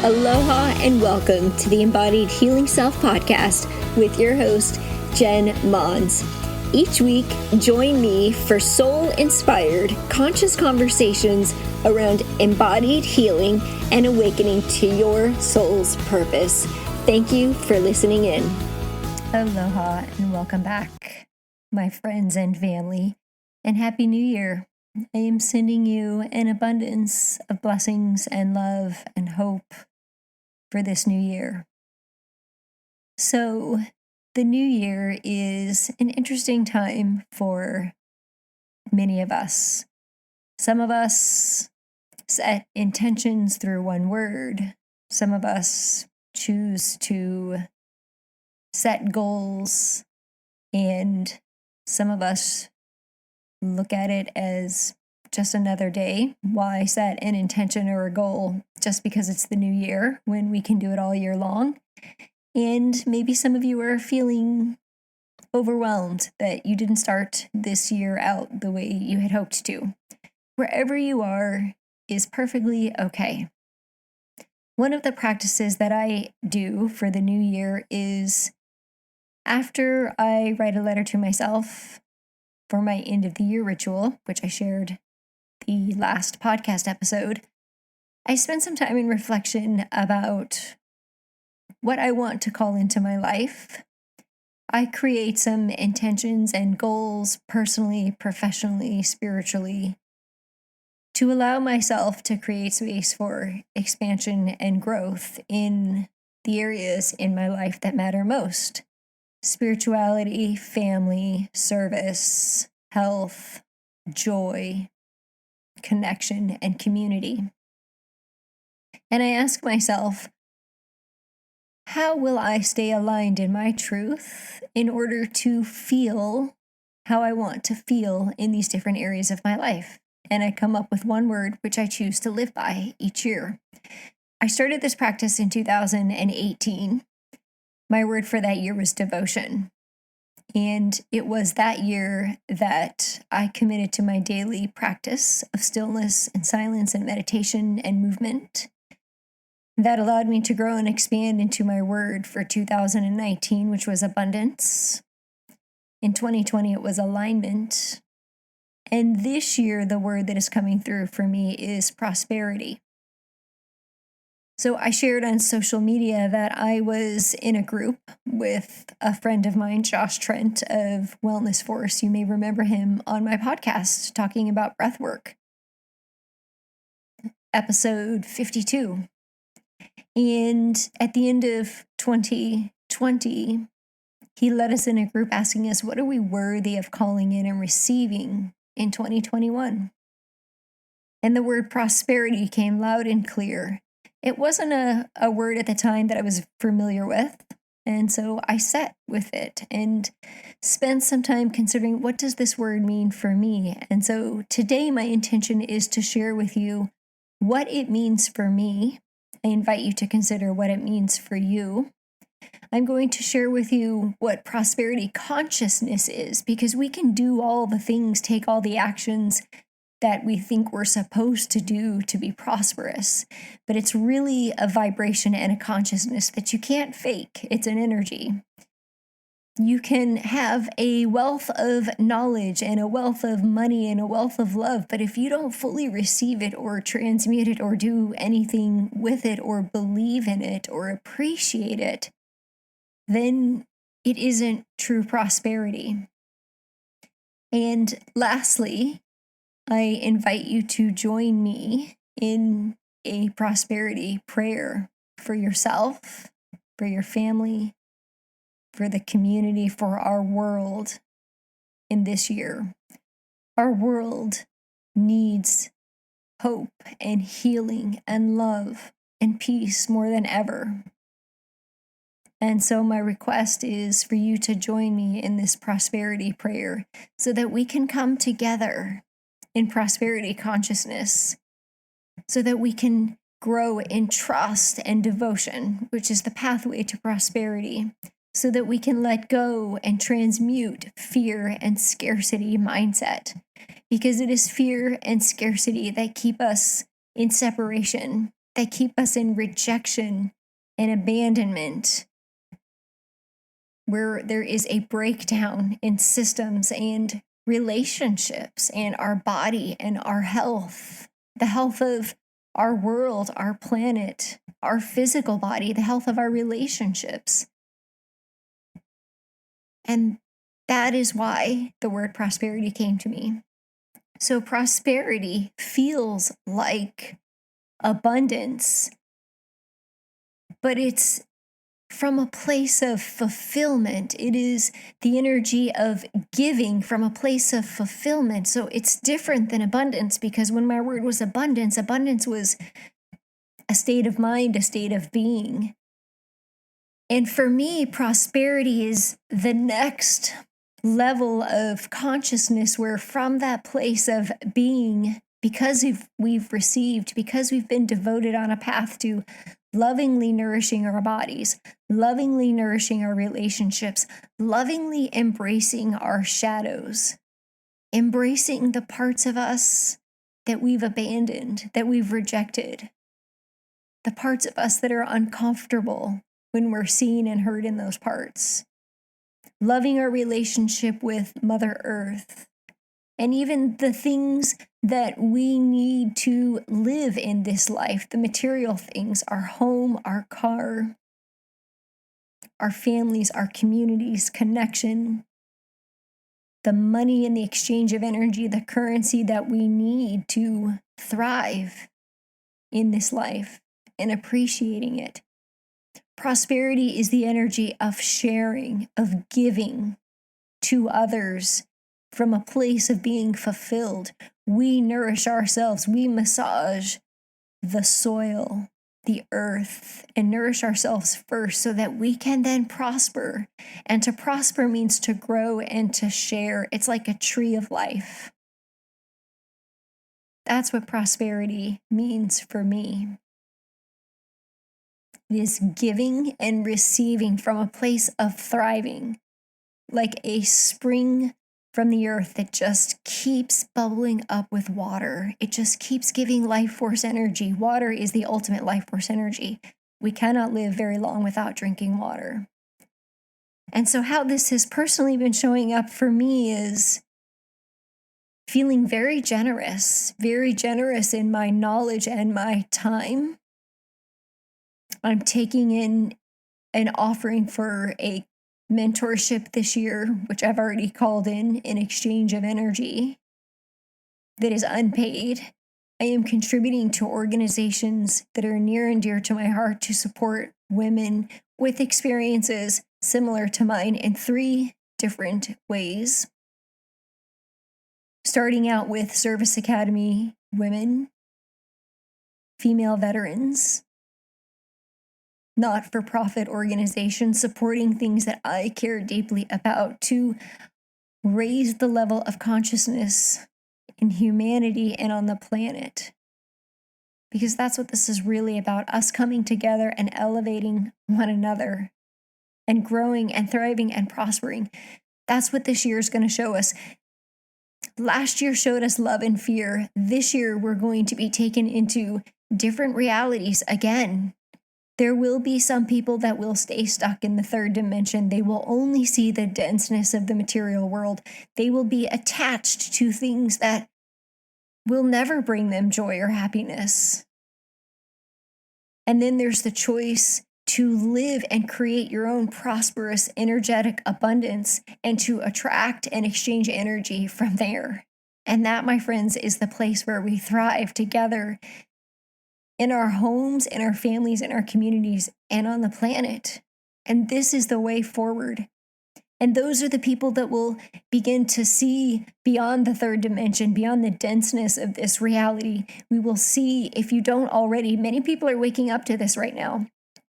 Aloha and welcome to the Embodied Healing Self podcast with your host, Jen Mons. Each week, join me for soul-inspired, conscious conversations around embodied healing and awakening to your soul's purpose. Thank you for listening in. Aloha and welcome back, my friends and family, and Happy New Year. I am sending you an abundance of blessings and love and hope for this new year. So, the new year is an interesting time for many of us. Some of us set intentions through one word. Some of us choose to set goals, and some of us look at it as just another day. Why set an intention or a goal just because it's the new year when we can do it all year long? And maybe some of you are feeling overwhelmed that you didn't start this year out the way you had hoped to. Wherever you are is perfectly okay. One of the practices that I do for the new year is after I write a letter to myself for my end of the year ritual, which I shared the last podcast episode, I spend some time in reflection about what I want to call into my life. I create some intentions and goals personally, professionally, spiritually, to allow myself to create space for expansion and growth in the areas in my life that matter most. Spirituality, family, service, health, joy, connection, and community. And I ask myself, how will I stay aligned in my truth in order to feel how I want to feel in these different areas of my life? And I come up with one word which I choose to live by each year. I started this practice in 2018. My word for that year was devotion. And it was that year that I committed to my daily practice of stillness and silence and meditation and movement. That allowed me to grow and expand into my word for 2019, which was abundance. In 2020, it was alignment. And this year, the word that is coming through for me is prosperity. So I shared on social media that I was in a group with a friend of mine, Josh Trent of Wellness Force. You may remember him on my podcast talking about breath work. Episode 52. And at the end of 2020, he led us in a group asking us, what are we worthy of calling in and receiving in 2021? And the word prosperity came loud and clear. It wasn't a word at the time that I was familiar with, and so I sat with it and spent some time considering, what does this word mean for me? And so today my intention is to share with you what it means for me. I invite you to consider what it means for you. I'm going to share with you what prosperity consciousness is, because we can do all the things, take all the actions that we think we're supposed to do to be prosperous. But it's really a vibration and a consciousness that you can't fake. It's an energy. You can have a wealth of knowledge and a wealth of money and a wealth of love, but if you don't fully receive it or transmute it or do anything with it or believe in it or appreciate it, then it isn't true prosperity. And lastly, I invite you to join me in a prosperity prayer for yourself, for your family, for the community, for our world in this year. Our world needs hope and healing and love and peace more than ever. And so my request is for you to join me in this prosperity prayer so that we can come together in prosperity consciousness, so that we can grow in trust and devotion, which is the pathway to prosperity, so that we can let go and transmute fear and scarcity mindset, because it is fear and scarcity that keep us in separation that keep us in rejection and abandonment, where there is a breakdown in systems and relationships and our body and our health, the health of our world, our planet, our physical body, the health of our relationships. And that is why the word prosperity came to me. So prosperity feels like abundance, but it's from a place of fulfillment. It is the energy of giving from a place of fulfillment. So it's different than abundance, because when my word was abundance, abundance was a state of mind, a state of being. And for me, prosperity is the next level of consciousness, where from that place of being, because we've received, because we've been devoted on a path to lovingly nourishing our bodies, lovingly nourishing our relationships, lovingly embracing our shadows, embracing the parts of us that we've abandoned, that we've rejected, the parts of us that are uncomfortable when we're seen and heard in those parts, loving our relationship with Mother Earth, and even the things that we need to live in this life, the material things, our home, our car, our families, our communities, connection, the money and the exchange of energy, the currency that we need to thrive in this life, and appreciating it. Prosperity is the energy of sharing, of giving to others from a place of being fulfilled. We nourish ourselves, we massage the soil, the earth, and nourish ourselves first so that we can then prosper. And to prosper means to grow and to share. It's like a tree of life. That's what prosperity means for me. It is giving and receiving from a place of thriving, like a spring from the earth that just keeps bubbling up with water. It just keeps giving life force energy. Water is the ultimate life force energy. We cannot live very long without drinking water. And so how this has personally been showing up for me is feeling very generous in my knowledge and my time. I'm taking in an offering for a mentorship this year, which I've already called in exchange of energy that is unpaid. I am contributing to organizations that are near and dear to my heart to support women with experiences similar to mine in 3 different ways. Starting out with Service Academy women, female veterans, not-for-profit organizations supporting things that I care deeply about to raise the level of consciousness in humanity and on the planet. Because that's what this is really about, us coming together and elevating one another and growing and thriving and prospering. That's what this year is going to show us. Last year showed us love and fear. This year we're going to be taken into different realities again. There will be some people that will stay stuck in the 3rd dimension. They will only see the denseness of the material world. They will be attached to things that will never bring them joy or happiness. And then there's the choice to live and create your own prosperous, energetic abundance and to attract and exchange energy from there. And that, my friends, is the place where we thrive together in our homes, in our families, in our communities, and on the planet. And this is the way forward. And those are the people that will begin to see beyond the 3rd dimension, beyond the denseness of this reality. We will see, if you don't already, many people are waking up to this right now.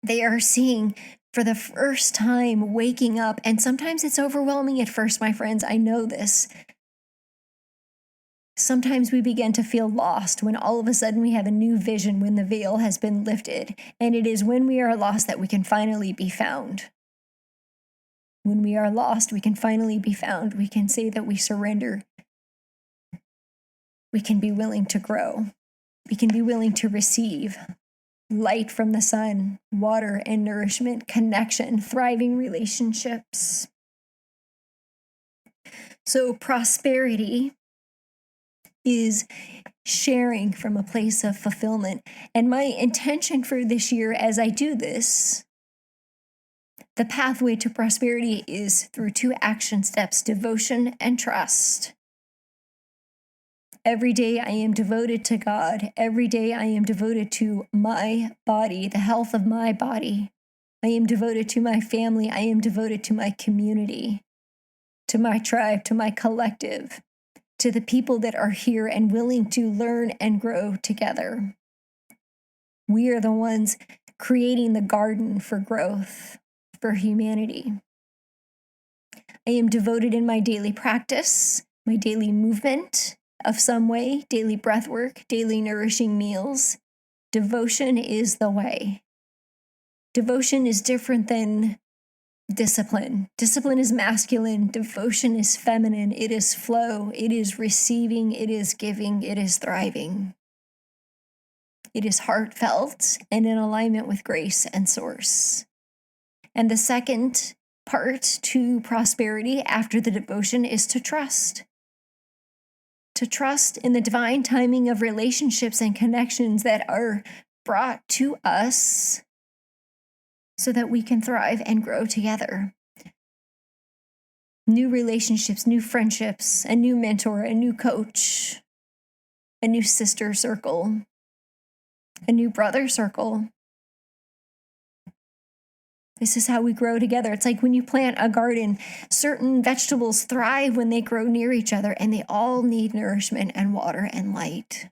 They are seeing for the first time, waking up. And sometimes it's overwhelming at first, my friends. I know this. Sometimes we begin to feel lost when all of a sudden we have a new vision, when the veil has been lifted. And it is when we are lost that we can finally be found. When we are lost, we can finally be found. We can say that we surrender. We can be willing to grow. We can be willing to receive. light from the sun, water and nourishment, connection, thriving relationships. So prosperity is sharing from a place of fulfillment. And my intention for this year as I do this, the pathway to prosperity is through 2 action steps: devotion and trust. Every day I am devoted to God. Every day I am devoted to my body, the health of my body. I am devoted to my family. I am devoted to my community, to my tribe, to my collective, to the people that are here and willing to learn and grow together. We are the ones creating the garden for growth for humanity. I am devoted in my daily practice, my daily movement of some way, daily breath work, daily nourishing meals. Devotion is the way. Devotion is different than discipline. Discipline is masculine. Devotion is feminine. It is flow. It is receiving. It is giving. It is thriving. It is heartfelt and in alignment with grace and source. And the second part to prosperity after the devotion is to trust. To trust in the divine timing of relationships and connections that are brought to us so that we can thrive and grow together. New relationships, new friendships, a new mentor, a new coach, a new sister circle, a new brother circle. This is how we grow together. It's like when you plant a garden, certain vegetables thrive when they grow near each other, and they all need nourishment and water and light.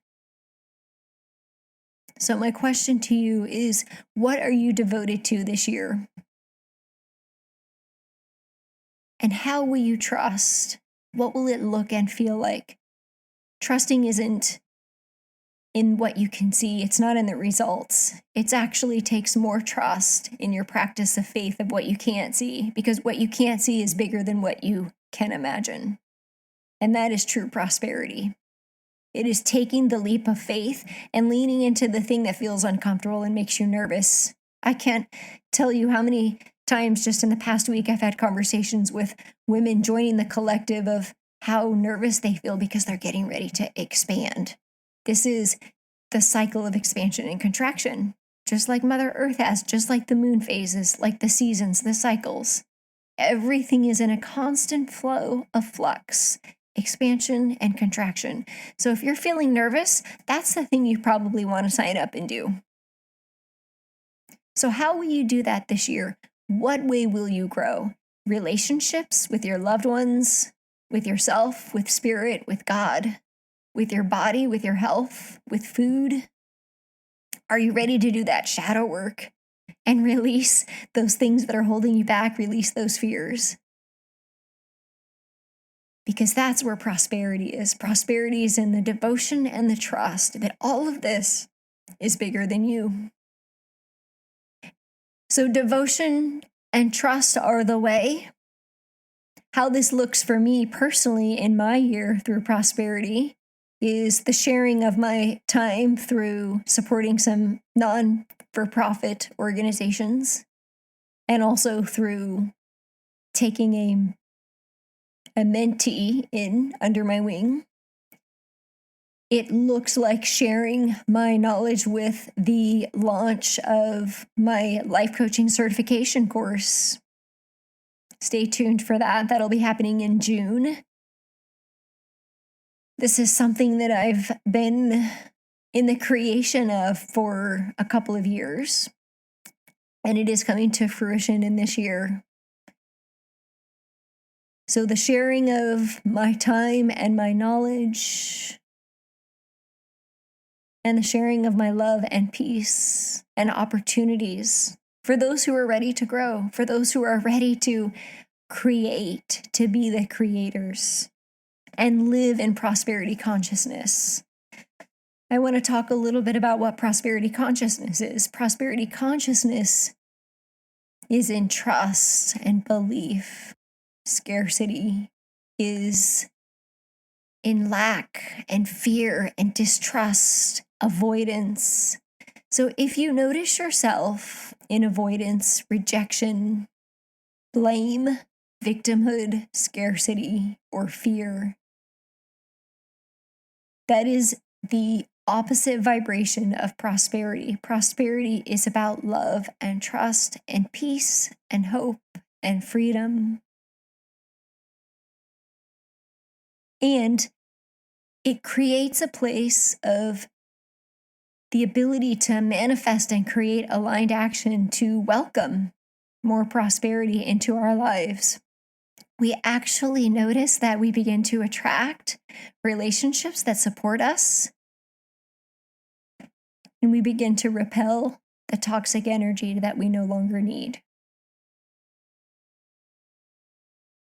So my question to you is, what are you devoted to this year? And how will you trust? What will it look and feel like? Trusting isn't in what you can see. It's not in the results. It actually takes more trust in your practice of faith of what you can't see, because what you can't see is bigger than what you can imagine. And that is true prosperity. It is taking the leap of faith and leaning into the thing that feels uncomfortable and makes you nervous. I can't tell you how many times just in the past week I've had conversations with women joining the collective of how nervous they feel because they're getting ready to expand. This is the cycle of expansion and contraction, just like Mother Earth has, just like the moon phases, like the seasons, the cycles. Everything is in a constant flow of flux, expansion and contraction. So if you're feeling nervous, that's the thing you probably want to sign up and do. So how will you do that this year? What way will you grow? Relationships with your loved ones, with yourself, with spirit, with God, with your body, with your health, with food? Are you ready to do that shadow work and release those things that are holding you back, release those fears? Because that's where prosperity is. Prosperity is in the devotion and the trust that all of this is bigger than you. So devotion and trust are the way. How this looks for me personally in my year through prosperity is the sharing of my time through supporting some non-for-profit organizations, and also through taking a mentee in under my wing. It looks like sharing my knowledge with the launch of my life coaching certification course. Stay tuned for that. That'll be happening in June. This is something that I've been in the creation of for a couple of years, and it is coming to fruition in this year. So the sharing of my time and my knowledge, and the sharing of my love and peace and opportunities for those who are ready to grow, for those who are ready to create, to be the creators, and live in prosperity consciousness. I want to talk a little bit about what prosperity consciousness is. Prosperity consciousness is in trust and belief. Scarcity is in lack and fear and distrust, avoidance. So if you notice yourself in avoidance, rejection, blame, victimhood, scarcity, or fear, that is the opposite vibration of prosperity. Prosperity is about love and trust and peace and hope and freedom. And it creates a place of the ability to manifest and create aligned action to welcome more prosperity into our lives. We actually notice that we begin to attract relationships that support us, and we begin to repel the toxic energy that we no longer need.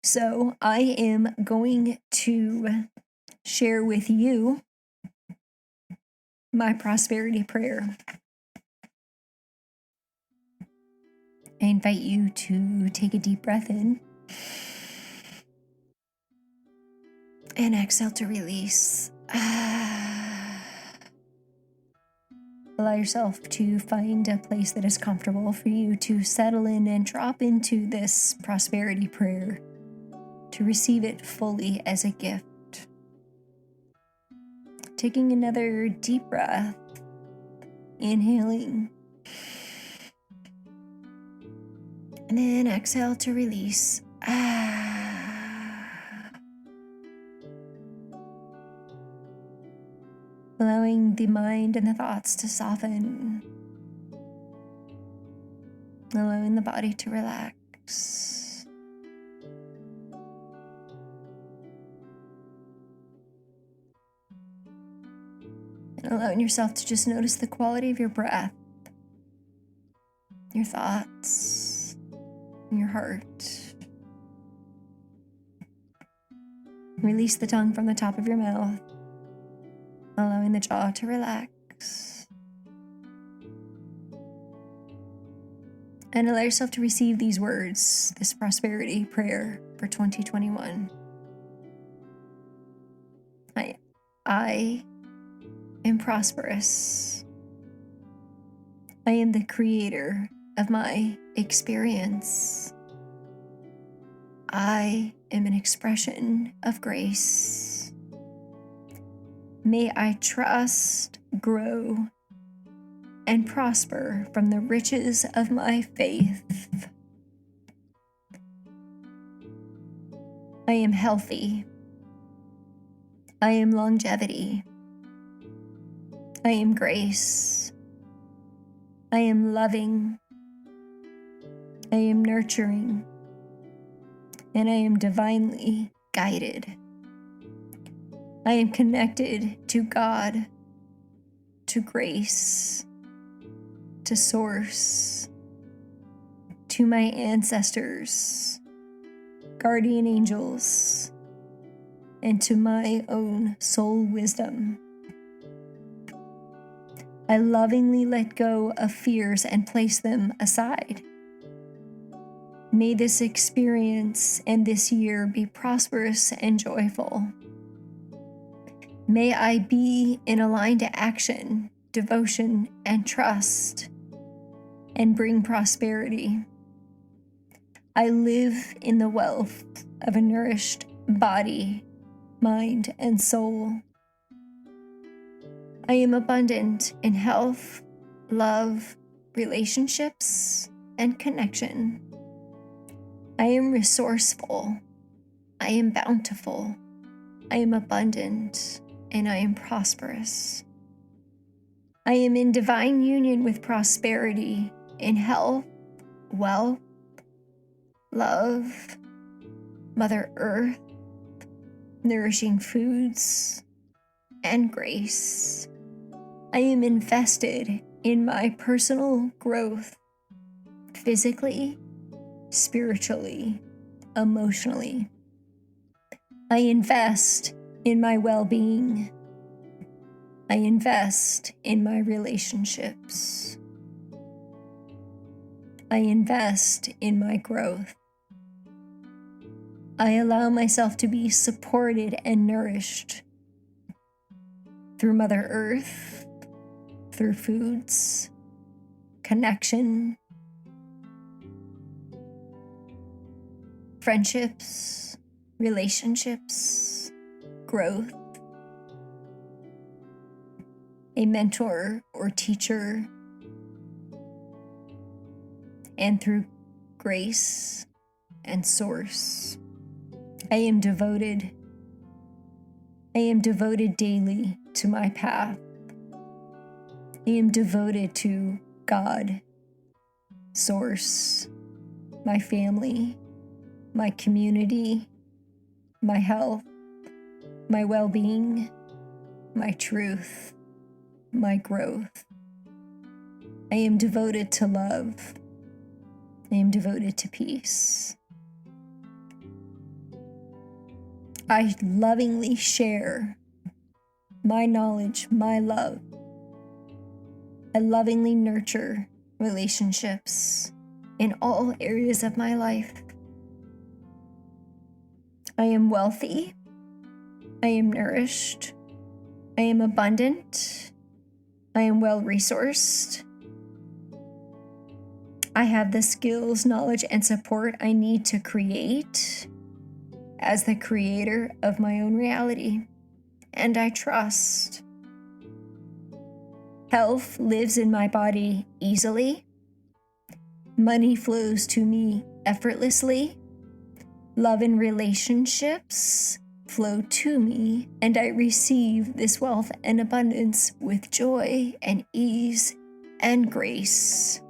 So I am going to share with you my prosperity prayer. I invite you to take a deep breath in and exhale to release. Allow yourself to find a place that is comfortable for you to settle in and drop into this prosperity prayer, to receive it fully as a gift. Taking another deep breath, inhaling, and then exhale to release. Allowing the mind and the thoughts to soften. Allowing the body to relax. And allowing yourself to just notice the quality of your breath, your thoughts, and your heart. Release the tongue from the top of your mouth, allowing the jaw to relax. And allow yourself to receive these words, this prosperity prayer for 2021. I am prosperous. I am the creator of my experience. I am an expression of grace. May I trust, grow, and prosper from the riches of my faith. I am healthy. I am longevity. I am grace. I am loving. I am nurturing. And I am divinely guided. I am connected to God, to grace, to Source, to my ancestors, guardian angels, and to my own soul wisdom. I lovingly let go of fears and place them aside. May this experience and this year be prosperous and joyful. May I be in aligned action, devotion, and trust, and bring prosperity. I live in the wealth of a nourished body, mind, and soul. I am abundant in health, love, relationships, and connection. I am resourceful. I am bountiful. I am abundant, and I am prosperous. I am in divine union with prosperity in health, wealth, love, Mother Earth, nourishing foods, and grace. I am invested in my personal growth, physically, spiritually, emotionally. I invest in my well-being. I invest in my relationships. I invest in my growth. I allow myself to be supported and nourished through Mother Earth, through foods, connection, friendships, relationships, growth, a mentor or teacher, and through grace and source. I am devoted daily to my path. I am devoted to God, source, my family, my community, my health, my well-being, my truth, my growth. I am devoted to love. I am devoted to peace. I lovingly share my knowledge, my love. I lovingly nurture relationships in all areas of my life. I am wealthy. I am nourished. I am abundant. I am well-resourced. I have the skills, knowledge, and support I need to create as the creator of my own reality. And I trust. Health lives in my body easily. Money flows to me effortlessly. Love and relationships flow to me, and I receive this wealth and abundance with joy and ease and grace.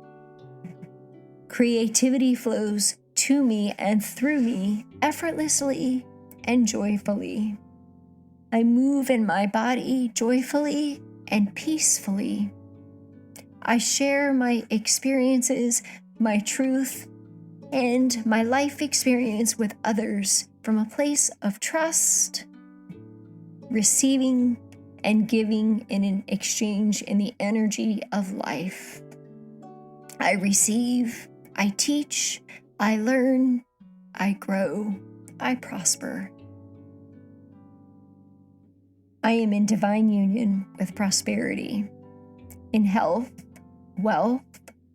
Creativity flows to me and through me effortlessly and joyfully. I move in my body joyfully and peacefully. I share my experiences, my truth, and my life experience with others from a place of trust, receiving and giving in an exchange in the energy of life. I receive, I teach, I learn, I grow, I prosper. I am in divine union with prosperity, in health, wealth,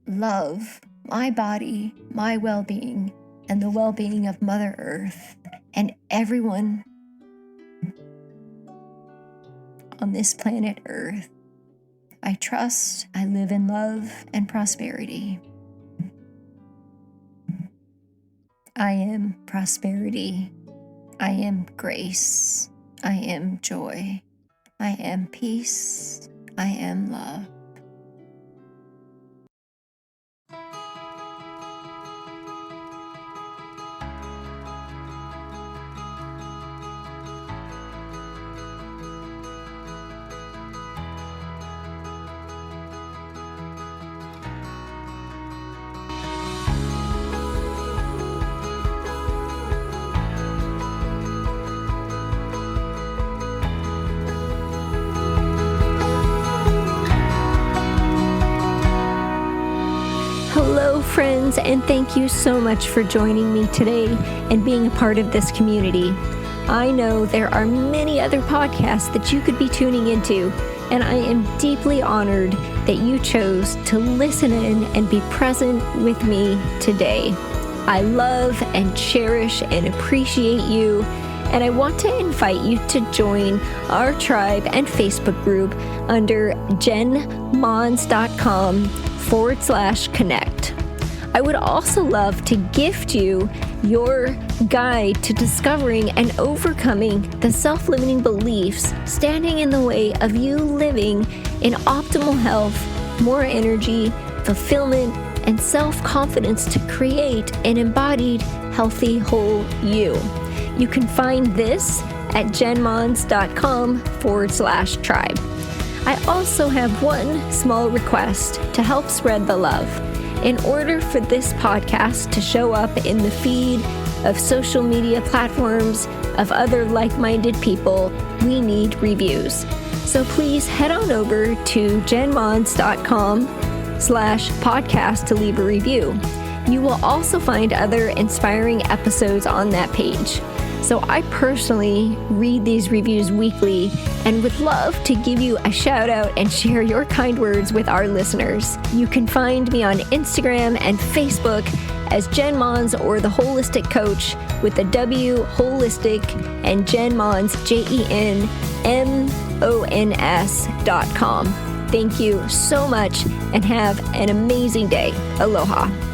love, my body, my well-being, and the well-being of Mother Earth and everyone on this planet Earth. I trust, I live in love and prosperity. I am prosperity. I am grace. I am joy. I am peace. I am love. Hello, friends, and thank you so much for joining me today and being a part of this community. I know there are many other podcasts that you could be tuning into, and I am deeply honored that you chose to listen in and be present with me today. I love and cherish and appreciate you, and I want to invite you to join our tribe and Facebook group under jenmons.com/connect. I would also love to gift you your guide to discovering and overcoming the self-limiting beliefs standing in the way of you living in optimal health, more energy, fulfillment, and self-confidence to create an embodied, healthy, whole you. You can find this at jenmons.com/tribe. I also have one small request to help spread the love. In order for this podcast to show up in the feed of social media platforms of other like-minded people, we need reviews. So please head on over to jenmons.com/podcast to leave a review. You will also find other inspiring episodes on that page. So I personally read these reviews weekly and would love to give you a shout out and share your kind words with our listeners. You can find me on Instagram and Facebook as Jen Mons or The Holistic Coach with the W Holistic and Jen Mons, JenMons.com. Thank you so much and have an amazing day. Aloha.